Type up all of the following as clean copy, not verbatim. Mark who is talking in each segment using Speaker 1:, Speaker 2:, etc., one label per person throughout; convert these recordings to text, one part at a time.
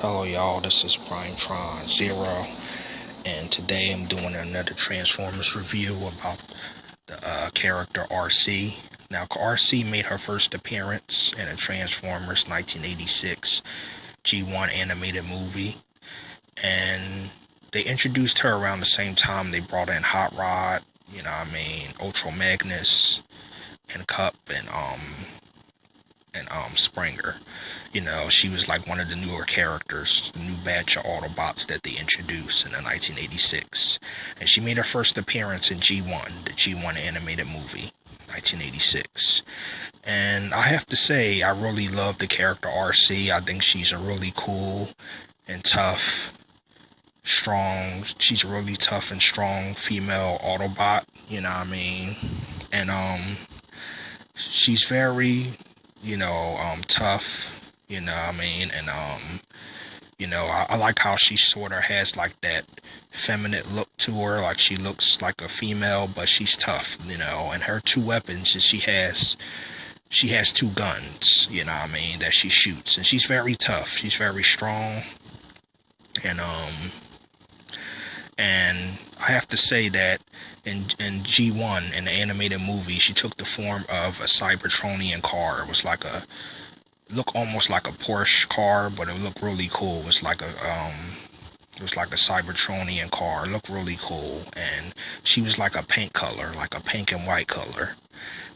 Speaker 1: Hello, y'all. This is Prime Tron Zero, and today I'm doing another Transformers review about the character Arcee. Now, Arcee made her first appearance in a Transformers 1986 G1 animated movie, and they introduced her around the same time they brought in Hot Rod, Ultra Magnus, and Cup, and Springer. She was like one of the newer characters, the new batch of Autobots that they introduced in the 1986. And she made her first appearance in G1, the G1 animated movie, 1986. And I have to say, I really love the character Arcee. I think she's a really cool and tough, she's a really tough and strong female Autobot, And she's very tough, And, I like how she sort of has like that feminine look to her. Like she looks like a female, but she's tough, And her two weapons is she has two guns, that she shoots. And she's very tough. She's very strong. And I have to say that in G1, in the animated movie, she took the form of a Cybertronian car. It was like look almost like a Porsche car, but it looked really cool. It was like a Cybertronian car. It looked really cool. And she was like a paint color, like a pink and white color.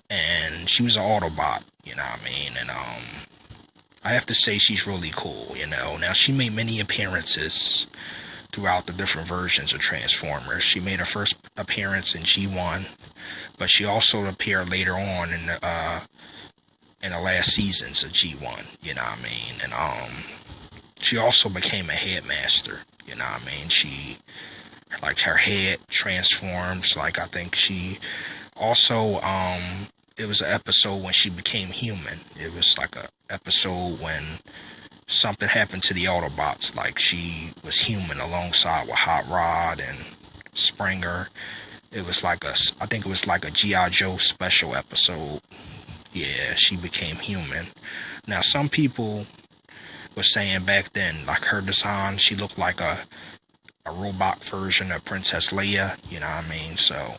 Speaker 1: And she was an Autobot, And I have to say she's really cool, Now she made many appearances throughout the different versions of Transformers. She made her first appearance in G1, but she also appeared later on in the last seasons of G1, And she also became a headmaster, She, like, her head transforms. Like, I think she also, it was an episode when she became human. It was like a episode when something happened to the Autobots, like she was human alongside with Hot Rod and Springer. I think it was like a G.I. Joe special episode. Yeah, she became human. Now, some people were saying back then, like her design, she looked like a robot version of Princess Leia, So,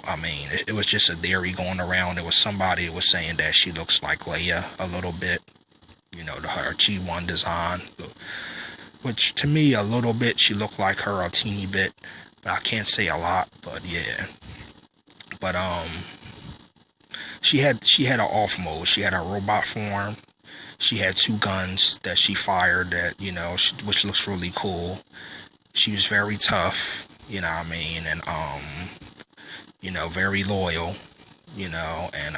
Speaker 1: it was just a theory going around. There was somebody who was saying that she looks like Leia a little bit. Her G1 design, which to me a little bit, she looked like her a teeny bit, but I can't say a lot. But yeah, but she had an off mode. She had a robot form. She had two guns that she fired that which looks really cool. She was very tough, and very loyal, and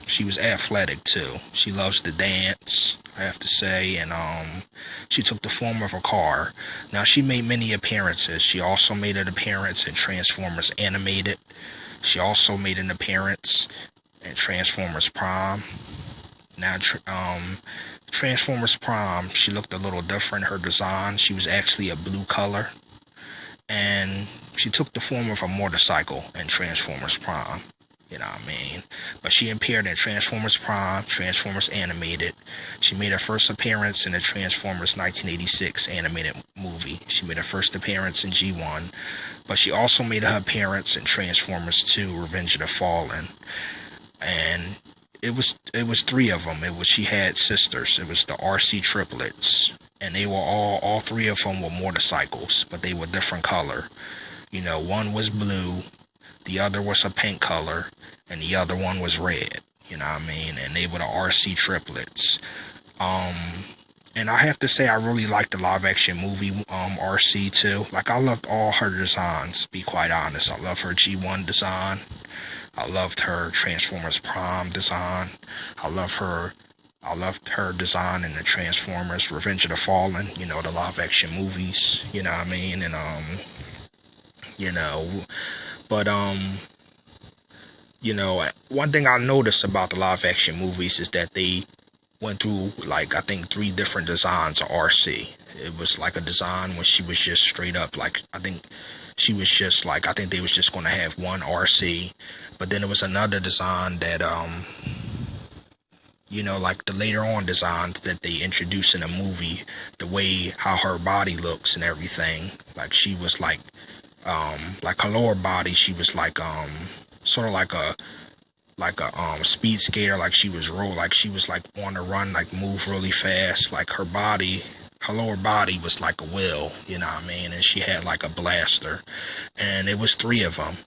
Speaker 1: she was athletic too. She loves to dance, I have to say, and she took the form of a car. Now, she made many appearances. She also made an appearance in Transformers Animated. She also made an appearance in Transformers Prime. Now, Transformers Prime, she looked a little different. Her design, she was actually a blue color, and she took the form of a motorcycle in Transformers Prime. But she appeared in Transformers Prime, Transformers Animated. She made her first appearance in the Transformers 1986 animated movie. She made her first appearance in G1, but she also made her appearance in Transformers 2, Revenge of the Fallen. And it was three of them. She had sisters. It was the Arcee triplets, and they were all three of them were motorcycles, but they were different color. One was blue, the other was a pink color, and the other one was red, and they were the Arcee triplets. And I have to say, I really liked the live-action movie, Arcee, too. Like, I loved all her designs, to be quite honest. I love her G1 design. I loved her Transformers Prime design. I loved her design in the Transformers Revenge of the Fallen, the live-action movies, And, but, one thing I noticed about the live-action movies is that they went through, like, I think 3 different designs of Arcee. It was like a design when she was just straight up, like, I think they was just going to have one Arcee. But then there was another design that, like the later on designs that they introduce in the movie, the way how her body looks and everything. Like she was like her lower body, she was like sort of like a speed skater, like she was like on the run, like move really fast. Like her lower body was like a wheel, you know what I mean? And she had like a blaster, and it was 3 of them.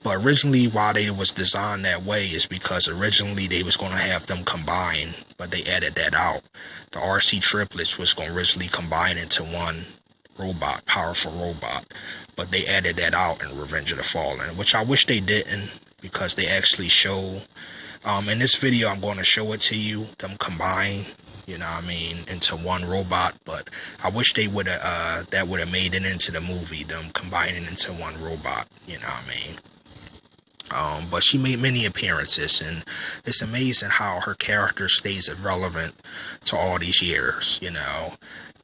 Speaker 1: But originally, why they was designed that way is because originally they was going to have them combine, but they added that out. The Arcee triplets was going to originally combine into one powerful robot, but they added that out in Revenge of the Fallen, which I wish they didn't, because they actually show, in this video I'm going to show it to you, them combine, you know what I mean, into one robot. But I wish they would have, that would have made it into the movie, them combining into one robot, you know what I mean. But she made many appearances, and it's amazing how her character stays relevant to all these years, you know.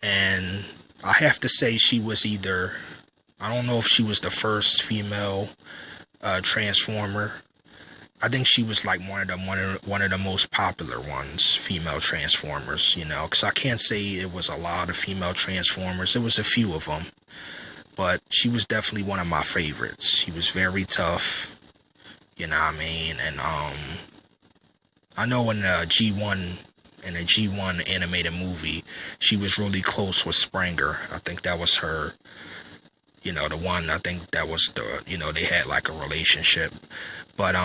Speaker 1: And I have to say, she was either, I don't know if she was the first female Transformer. I think she was like one of the most popular ones, female Transformers, you know, because I can't say it was a lot of female Transformers. It was a few of them, but she was definitely one of my favorites. She was very tough, you know what I mean? And I know in the G1 animated movie, she was really close with Springer. I think that was her, you know, the one. I think that was the, you know, they had like a relationship. But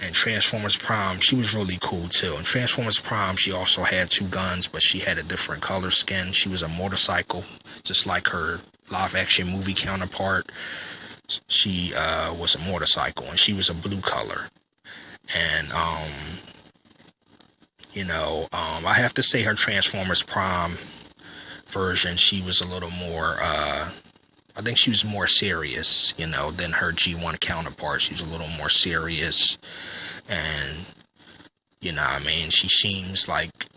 Speaker 1: in Transformers Prime, she was really cool too. In Transformers Prime, she also had 2 guns, but she had a different color skin. She was a motorcycle, just like her live action movie counterpart. She was a motorcycle, and she was a blue color. And you know, I have to say her Transformers Prime version, she was a little more, I think she was more serious, you know, than her G1 counterpart. She was a little more serious, and, you know what I mean, she seems like,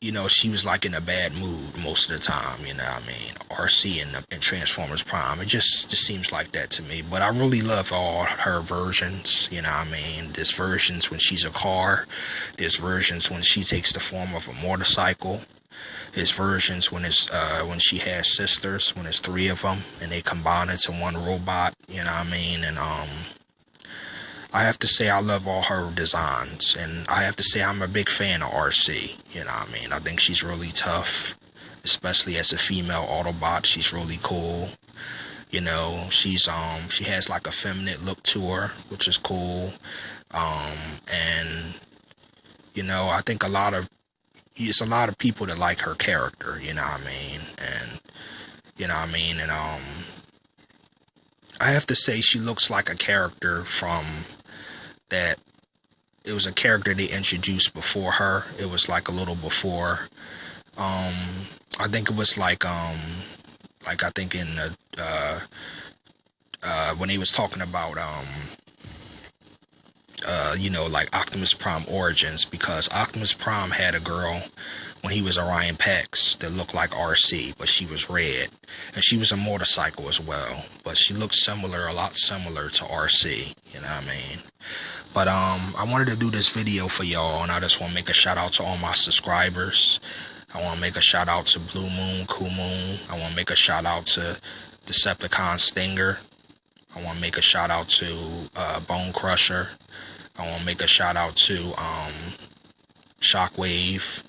Speaker 1: you know, she was like in a bad mood most of the time, you know what I mean. Arcee in Transformers Prime, it just seems like that to me. But I really love all her versions, you know what I mean. There's versions when she's a car, there's versions when she takes the form of a motorcycle, there's versions when it's when she has sisters, when it's 3 of them and they combine into one robot, you know what I mean. And I have to say I love all her designs, and I have to say I'm a big fan of Arcee, you know what I mean. I think she's really tough, especially as a female Autobot. She's really cool, you know. She's she has like a feminine look to her, which is cool. And you know, I think it's a lot of people that like her character, you know what I mean. And you know what I mean. And I have to say she looks like a character from that. It was a character they introduced before her. It was like a little before. I think it was like I think in the when he was talking about you know, like Optimus Prime Origins, because Optimus Prime had a girl when he was Orion Pax that looked like Arcee, but she was red, and she was a motorcycle as well, but she looked a lot similar to Arcee, you know what I mean. But I wanted to do this video for y'all, and I just want to make a shout out to all my subscribers. I want to make a shout out to Blue Moon, Cool Moon. I want to make a shout out to Decepticon Stinger. I want to make a shout out to Bone Crusher. I want to make a shout out to Shockwave.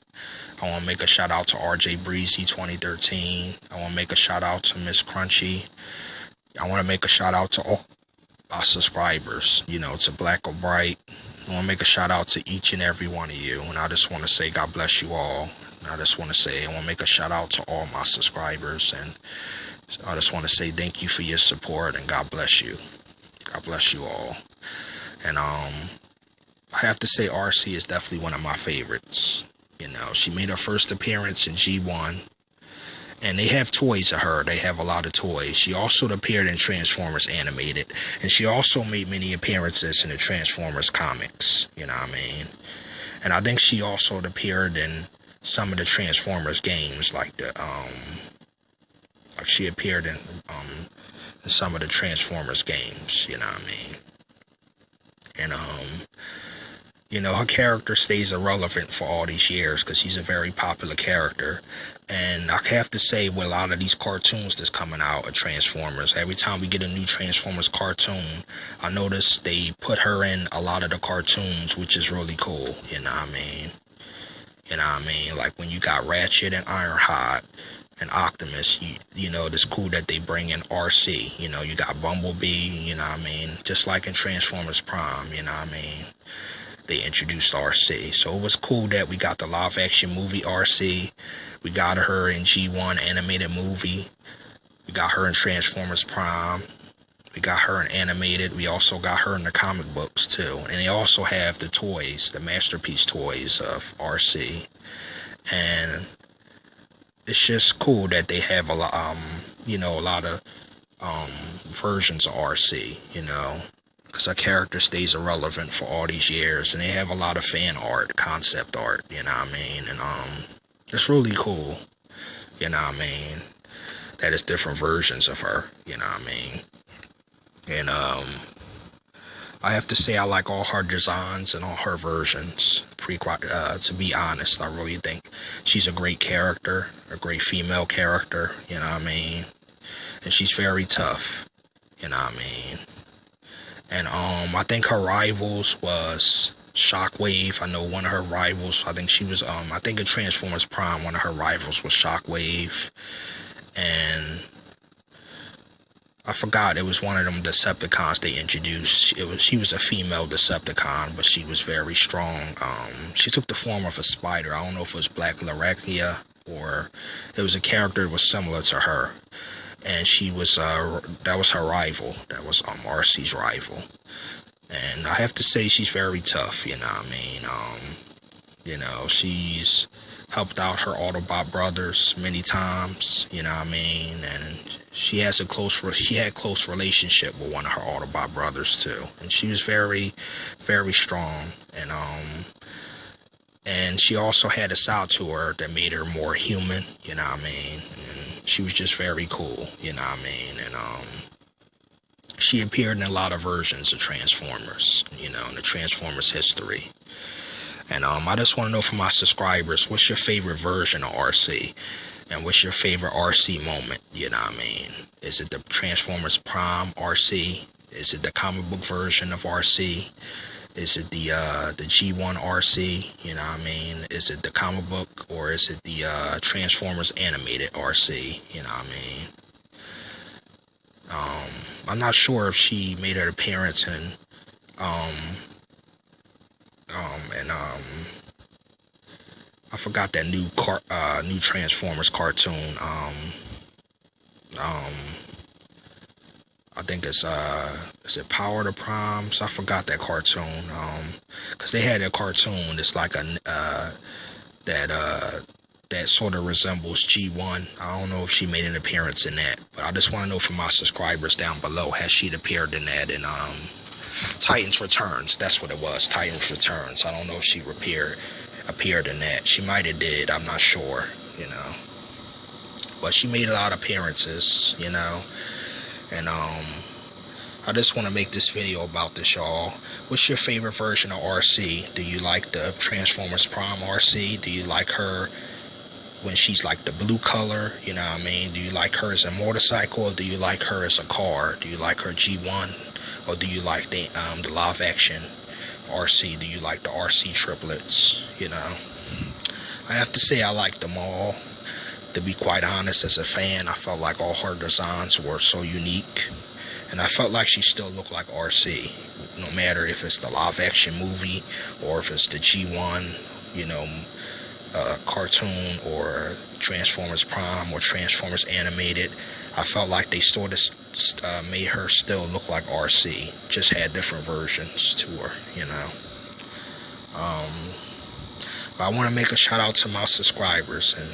Speaker 1: I want to make a shout out to RJ Breezy 2013. I want to make a shout out to Miss Crunchy. I want to make a shout out to all our subscribers, you know, to Black or Bright. I want to make a shout out to each and every one of you, and I just want to say God bless you all. And I just want to say I want to make a shout out to all my subscribers, and I just want to say thank you for your support, and God bless you. God bless you all. And I have to say Arcee is definitely one of my favorites. You know, she made her first appearance in G1, and they have toys of her. They have a lot of toys. She also appeared in Transformers Animated, and she also made many appearances in the Transformers comics, you know what I mean. And I think she also appeared in some of the Transformers games, like the like she appeared in some of the Transformers games, you know what I mean. And You know, her character stays irrelevant for all these years because she's a very popular character. And I have to say, with a lot of these cartoons that's coming out of Transformers, every time we get a new Transformers cartoon, I notice they put her in a lot of the cartoons, which is really cool. You know what I mean? You know what I mean? Like when you got Ratchet and Ironheart and Optimus, you know, it's cool that they bring in Arcee. You know, you got Bumblebee, you know what I mean? Just like in Transformers Prime, you know what I mean? They introduced Arcee. So it was cool that we got the live action movie Arcee. We got her in G1 animated movie. We got her in Transformers Prime. We got her in animated. We also got her in the comic books too. And they also have the toys, the Masterpiece toys of Arcee. And it's just cool that they have a lot, you know, a lot of versions of Arcee, you know, because her character stays irrelevant for all these years, and they have a lot of fan art, concept art, you know what I mean, and it's really cool, you know what I mean, that it's different versions of her, you know what I mean, and I have to say I like all her designs and all her versions, to be honest. I really think she's a great character, a great female character, you know what I mean, and she's very tough, you know what I mean. And I think her rivals was Shockwave. I know one of her rivals, I think she was, I think in Transformers Prime, one of her rivals was Shockwave. And I forgot, it was one of them Decepticons they introduced. She was a female Decepticon, but she was very strong. She took the form of a spider. I don't know if it was Black Larachia or it was a character that was similar to her. And she was, that was her rival. That was Arcee's rival. And I have to say she's very tough, you know what I mean? You know, she's helped out her Autobot brothers many times, you know what I mean? And she had close relationship with one of her Autobot brothers too. And she was very, very strong. And she also had a side to her that made her more human, you know what I mean? She was just very cool, you know what I mean? And she appeared in a lot of versions of Transformers, you know, in the Transformers history. And I just want to know from my subscribers, what's your favorite version of Arcee? And what's your favorite Arcee moment, you know what I mean? Is it the Transformers Prime Arcee? Is it the comic book version of Arcee? Is it the G1 Arcee, you know what I mean? Is it the comic book, or is it the Transformers animated Arcee, you know what I mean? I'm not sure if she made her appearance in, I forgot that new Transformers cartoon, I think it's, is it Power to Primes? I forgot that cartoon, because they had a cartoon that's like that sort of resembles G1. I don't know if she made an appearance in that, but I just want to know from my subscribers down below, has she appeared in that in, Titans Returns? That's what it was, Titans Returns. I don't know if she appeared in that. She might have did, I'm not sure, you know. But she made a lot of appearances, you know. And I just want to make this video about this, y'all. What's your favorite version of Arcee? Do you like the Transformers Prime Arcee? Do you like her when she's like the blue color? You know what I mean? Do you like her as a motorcycle, or do you like her as a car? Do you like her G1, or do you like the live action Arcee? Do you like the Arcee triplets? You know, I have to say I like them all. To be quite honest, as a fan, I felt like all her designs were so unique. And I felt like she still looked like Arcee, no matter if it's the live-action movie or if it's the G1, you know, cartoon, or Transformers Prime or Transformers Animated. I felt like they sort of made her still look like Arcee, just had different versions to her, you know. But I want to make a shout out to my subscribers, and